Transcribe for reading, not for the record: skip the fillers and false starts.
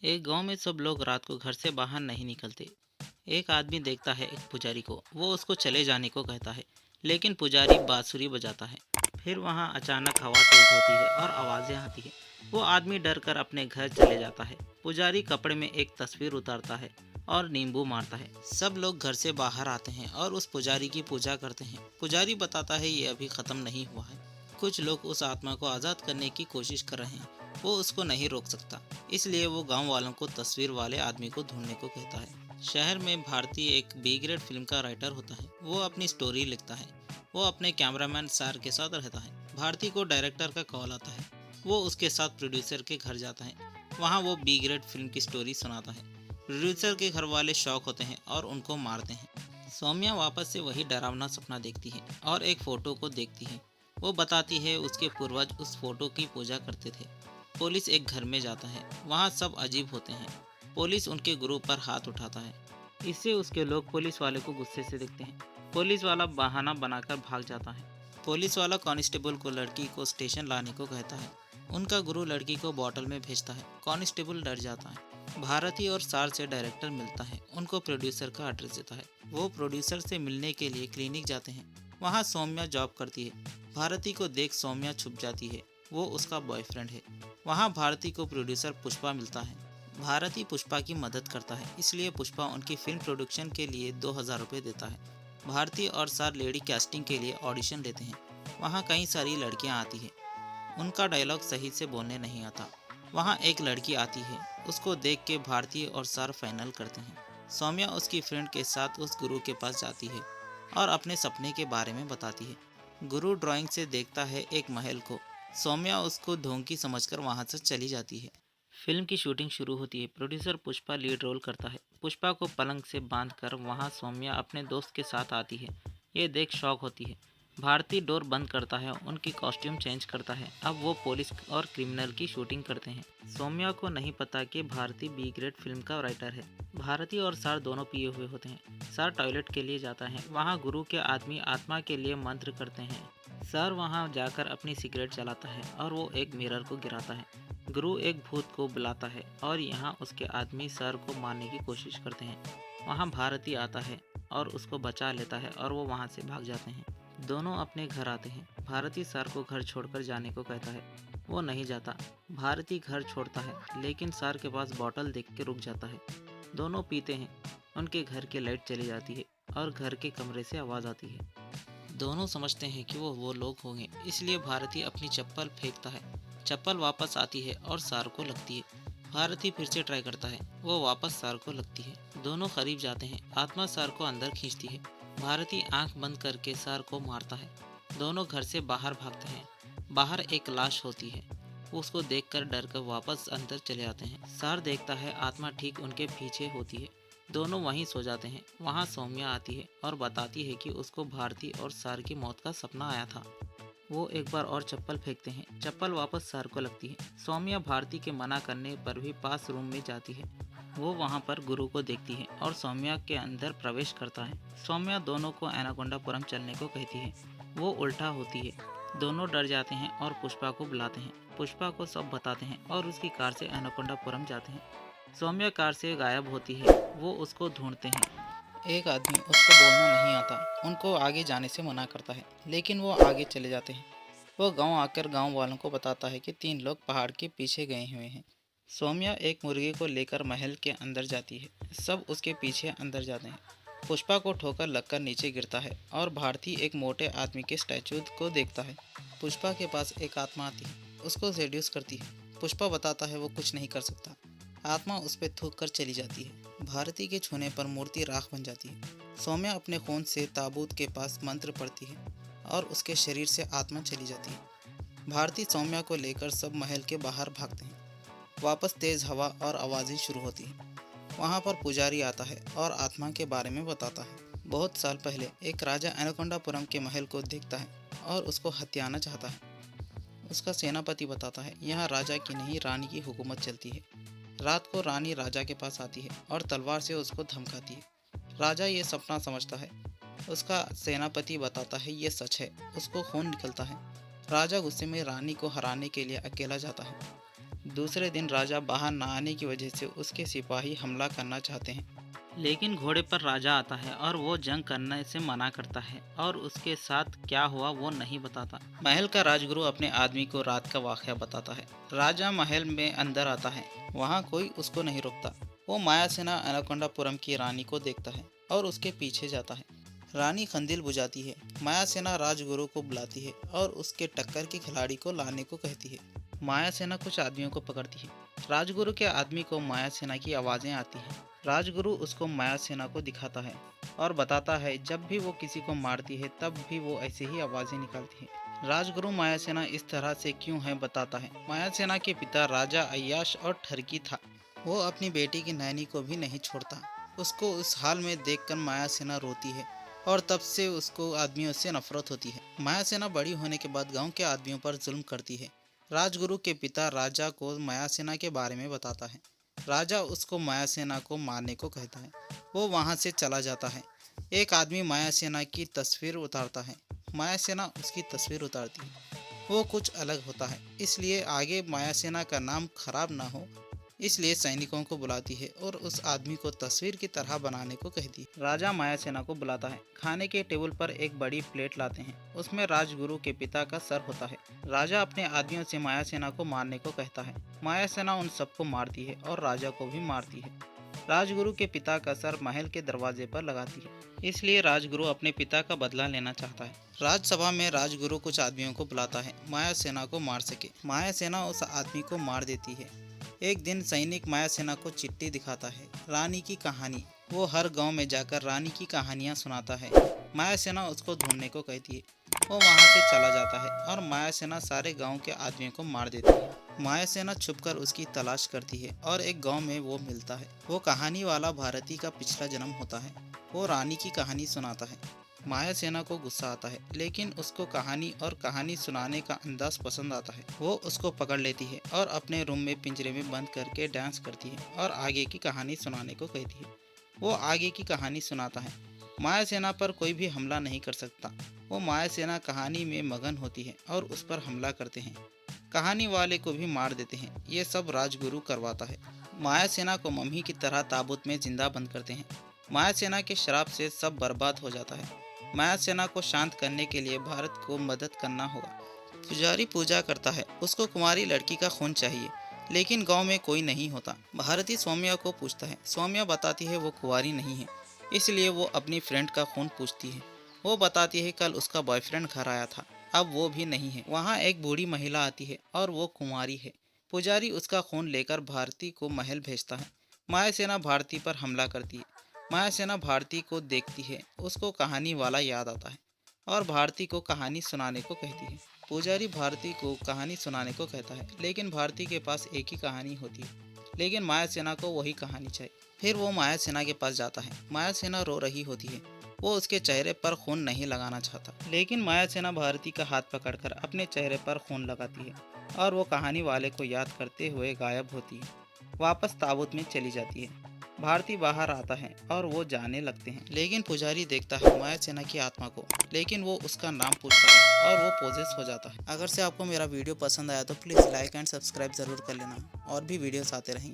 एक गांव में सब लोग रात को घर से बाहर नहीं निकलते। एक आदमी देखता है एक पुजारी को, वो उसको चले जाने को कहता है, लेकिन पुजारी बांसुरी बजाता है। फिर वहां अचानक हवा तेज होती है और आवाजें आती है। वो आदमी डर कर अपने घर चले जाता है। पुजारी कपड़े में एक तस्वीर उतारता है और नींबू मारता है। सब लोग घर से बाहर आते हैं और उस पुजारी की पूजा करते हैं। पुजारी बताता है ये अभी खत्म नहीं हुआ है। कुछ लोग उस आत्मा को आज़ाद करने की कोशिश कर रहे हैं। वो उसको नहीं रोक सकता, इसलिए वो गांव वालों को तस्वीर वाले आदमी को ढूंढने को कहता है। शहर में भारती एक बी ग्रेड फिल्म का राइटर होता है। वो अपनी स्टोरी लिखता है। वो अपने कैमरामैन सर के साथ रहता है। भारती को डायरेक्टर का कॉल आता है। वो उसके साथ प्रोड्यूसर के घर जाता है। वहाँ वो बी ग्रेड फिल्म की स्टोरी सुनाता है। प्रोड्यूसर के घर वाले शौक होते हैं और उनको मारते हैं। सौम्या वापस से वही डरावना सपना देखती है और एक फोटो को देखती है। वो बताती है उसके पूर्वज उस फोटो की पूजा करते थे। पुलिस एक घर में जाता है। वहाँ सब अजीब होते हैं। पुलिस उनके गुरु पर हाथ उठाता है। इससे उसके लोग पुलिस वाले को गुस्से से देखते हैं। पुलिस वाला बहाना बनाकर भाग जाता है। पुलिस वाला कांस्टेबल को लड़की को स्टेशन लाने को कहता है। उनका गुरु लड़की को बोतल में भेजता है। कांस्टेबल डर जाता है। भारती और सार से डायरेक्टर मिलता है। उनको प्रोड्यूसर का एड्रेस देता है। वो प्रोड्यूसर से मिलने के लिए क्लिनिक जाते हैं। वहाँ सौम्या जॉब करती है। भारती को देख सौम्या छुप जाती है। वो उसका बॉयफ्रेंड है। वहाँ भारती को प्रोड्यूसर पुष्पा मिलता है। भारती पुष्पा की मदद करता है, इसलिए पुष्पा उनकी फिल्म प्रोडक्शन के लिए 2000 रुपये देता है। भारती और सर लेडी कास्टिंग के लिए ऑडिशन लेते हैं। वहाँ कई सारी लड़कियाँ आती हैं। उनका डायलॉग सही से बोलने नहीं आता। वहाँ एक लड़की आती है। उसको देख के भारती और सर फाइनल करते हैं। सौम्या उसकी फ्रेंड के साथ उस गुरु के पास जाती है और अपने सपने के बारे में बताती है। गुरु ड्राइंग से देखता है एक महल को। सौम्या उसको ढोंगी समझकर वहां से चली जाती है। फिल्म की शूटिंग शुरू होती है। प्रोड्यूसर पुष्पा लीड रोल करता है। पुष्पा को पलंग से बांधकर वहां सौम्या अपने दोस्त के साथ आती है। ये देख शॉक होती है। भारती डोर बंद करता है। उनकी कॉस्ट्यूम चेंज करता है। अब वो पुलिस और क्रिमिनल की शूटिंग करते हैं। सौम्या को नहीं पता कि भारती बी ग्रेड फिल्म का राइटर है। भारती और सर दोनों पिए हुए होते हैं। सर टॉयलेट के लिए जाता है। वहाँ गुरु के आदमी आत्मा के लिए मंत्र करते हैं। सर वहां जाकर अपनी सिगरेट जलाता है और वो एक मिरर को गिराता है। गुरु एक भूत को बुलाता है और यहाँ उसके आदमी सर को मारने की कोशिश करते हैं। वहाँ भारती आता है और उसको बचा लेता है और वो वहाँ से भाग जाते हैं। दोनों अपने घर आते हैं। भारती सर को घर छोड़कर जाने को कहता है। वो नहीं जाता। भारती घर छोड़ता है, लेकिन सर के पास बॉटल देख के रुक जाता है। दोनों पीते हैं। उनके घर की लाइट चली जाती है और घर के कमरे से आवाज़ आती है। दोनों समझते हैं कि वो लोग होंगे, इसलिए भारती अपनी चप्पल फेंकता है। चप्पल वापस आती है और सार को लगती है। भारती फिर से ट्राई करता है। वो वापस सार को लगती है। दोनों करीब जाते हैं। आत्मा सार को अंदर खींचती है। भारती आंख बंद करके सार को मारता है। दोनों घर से बाहर भागते हैं। बाहर एक लाश होती है। वो उसको देखकर डर कर वापस अंदर चले आते हैं। सार देखता है आत्मा ठीक उनके पीछे होती है। दोनों वहीं सो जाते हैं। वहाँ सौम्या आती है और बताती है कि उसको भारती और सर की मौत का सपना आया था। वो एक बार और चप्पल फेंकते हैं। चप्पल वापस सर को लगती है। सौम्या भारती के मना करने पर भी पास रूम में जाती है। वो वहाँ पर गुरु को देखती है और सौम्या के अंदर प्रवेश करता है। सौम्या दोनों को एनाकोंडापुरम चलने को कहती है। वो उल्टा होती है। दोनों डर जाते हैं और पुष्पा को बुलाते हैं। पुष्पा को सब बताते हैं और उसकी कार से एनाकोंडापुरम जाते हैं। सौम्या कार से गायब होती है। वो उसको ढूंढते हैं। एक आदमी उसको बोलना नहीं आता, उनको आगे जाने से मना करता है, लेकिन वो आगे चले जाते हैं। वो गांव आकर गांव वालों को बताता है कि 3 लोग पहाड़ के पीछे गए हुए हैं। सौम्या एक मुर्गी को लेकर महल के अंदर जाती है। सब उसके पीछे अंदर जाते हैं। पुष्पा को ठोकर लगकर नीचे गिरता है और भारती एक मोटे आदमी के स्टैचू को देखता है। पुष्पा के पास एक आत्मा आती है। उसको सेड्यूस करती है। पुष्पा बताता है वो कुछ नहीं कर सकता। आत्मा उस पर थूक कर चली जाती है। भारती के छूने पर मूर्ति राख बन जाती है। सौम्या अपने खून से ताबूत के पास मंत्र पढ़ती है और उसके शरीर से आत्मा चली जाती है। भारती सौम्या को लेकर सब महल के बाहर भागते हैं। वापस तेज हवा और आवाज़ें शुरू होती हैं। वहाँ पर पुजारी आता है और आत्मा के बारे में बताता है। बहुत साल पहले एक राजा एनाकोंडापुरम के महल को देखता है और उसको हथियाना चाहता है। उसका सेनापति बताता है यहाँ राजा की नहीं रानी की हुकूमत चलती है। रात को रानी राजा के पास आती है और तलवार से उसको धमकाती है। राजा ये सपना समझता है। उसका सेनापति बताता है ये सच है। उसको खून निकलता है। राजा गुस्से में रानी को हराने के लिए अकेला जाता है। दूसरे दिन राजा बाहर न आने की वजह से उसके सिपाही हमला करना चाहते हैं, लेकिन घोड़े पर राजा आता है और वो जंग करने से मना करता है और उसके साथ क्या हुआ वो नहीं बताता। महल का राजगुरु अपने आदमी को रात का वाक़या बताता है। राजा महल में अंदर आता है, वहाँ कोई उसको नहीं रोकता। वो मायासेना एनाकोंडापुरम की रानी को देखता है और उसके पीछे जाता है। रानी खंदिल बुझाती है। मायासेना राजगुरु को बुलाती है और उसके टक्कर के खिलाड़ी को लाने को कहती है। मायासेना कुछ आदमियों को पकड़ती है। राजगुरु के आदमी को मायासेना की आवाज़ें आती हैं। राजगुरु उसको मायासेना को दिखाता है और बताता है जब भी वो किसी को मारती है तब भी वो ऐसे ही आवाज़ें निकालती है। राजगुरु मायासेना इस तरह से क्यों है बताता है। मायासेना के पिता राजा अय्याश और ठरकी था। वो अपनी बेटी की नैनी को भी नहीं छोड़ता। उसको उस हाल में देखकर मायासेना रोती है और तब से उसको आदमियों से नफरत होती है। मायासेना बड़ी होने के बाद गांव के आदमियों पर जुल्म करती है। राजगुरु के पिता राजा को मायासेना के बारे में बताता है। राजा उसको मायासेना को मारने को कहता है। वो वहाँ से चला जाता है। एक आदमी मायासेना की तस्वीर उतारता है। मायासेना उसकी तस्वीर उतारती है। वो कुछ अलग होता है, इसलिए आगे मायासेना का नाम खराब ना हो, इसलिए सैनिकों को बुलाती है और उस आदमी को तस्वीर की तरह बनाने को कहती है। राजा मायासेना को बुलाता है। खाने के टेबल पर एक बड़ी प्लेट लाते हैं, उसमें राजगुरु के पिता का सर होता है। राजा अपने आदमियों से मायासेना को मारने को कहता है। मायासेना उन सबको मारती है और राजा को भी मारती है। राजगुरु के पिता का सर महल के दरवाजे पर लगाती है, इसलिए राजगुरु अपने पिता का बदला लेना चाहता है। राजसभा में राजगुरु कुछ आदमियों को बुलाता है मायासेना को मार सके। मायासेना उस आदमी को मार देती है। एक दिन सैनिक मायासेना को चिट्ठी दिखाता है, रानी की कहानी। वो हर गांव में जाकर रानी की कहानियां सुनाता है। मायासेना उसको ढूंढने को कहती है। वो वहां से चला जाता है और मायासेना सारे गांव के आदमियों को मार देती है। मायासेना छुपकर उसकी तलाश करती है और एक गांव में वो मिलता है। वो कहानी वाला भारती का पिछला जन्म होता है। वो रानी की कहानी सुनाता है। मायासेना को गुस्सा आता है, लेकिन उसको कहानी और कहानी सुनाने का अंदाज पसंद आता है। वो उसको पकड़ लेती है और अपने रूम में पिंजरे में बंद करके डांस करती है और आगे की कहानी सुनाने को कहती है। वो आगे की कहानी सुनाता है। मायासेना पर कोई भी हमला नहीं कर सकता। वो मायासेना कहानी में मगन होती है और उस पर हमला करते हैं। कहानी वाले को भी मार देते हैं। ये सब राजगुरु करवाता है। मायासेना को मम्मी की तरह ताबूत में जिंदा बंद करते हैं। मायासेना के श्राप से सब बर्बाद हो जाता है। मायासेना को शांत करने के लिए भारत को मदद करना होगा। पुजारी पूजा करता है, उसको कुंवारी लड़की का खून चाहिए, लेकिन गांव में कोई नहीं होता। भारती सौम्या को पूछता है। सौम्या बताती है वो कुंवारी नहीं है, इसलिए वो अपनी फ्रेंड का खून पूछती है। वो बताती है कल उसका बॉयफ्रेंड घर आया था, अब वो भी नहीं है। वहाँ एक बूढ़ी महिला आती है और वो कुंवारी है। पुजारी उसका खून लेकर भारती को महल भेजता है। मायासेना भारती पर हमला करती है। मायासेना भारती को देखती है, उसको कहानी वाला याद आता है और भारती को कहानी सुनाने को कहती है। पुजारी भारती को कहानी सुनाने को कहता है, लेकिन भारती के पास एक ही कहानी होती है, लेकिन मायासेना को वही कहानी चाहिए। फिर वो मायासेना के पास जाता है। मायासेना रो रही होती है। वो उसके चेहरे पर खून नहीं लगाना चाहता, लेकिन मायासेना भारती का हाथ पकड़कर अपने चेहरे पर खून लगाती है और वो कहानी वाले को याद करते हुए गायब होती है, वापस ताबूत में चली जाती है। भारती बाहर आता है और वो जाने लगते हैं, लेकिन पुजारी देखता है मायासेना की आत्मा को, लेकिन वो उसका नाम पूछता है और वो पोजेस हो जाता है। अगर से आपको मेरा वीडियो पसंद आया तो प्लीज़ लाइक एंड सब्सक्राइब ज़रूर कर लेना, और भी वीडियोस आते रहेंगे।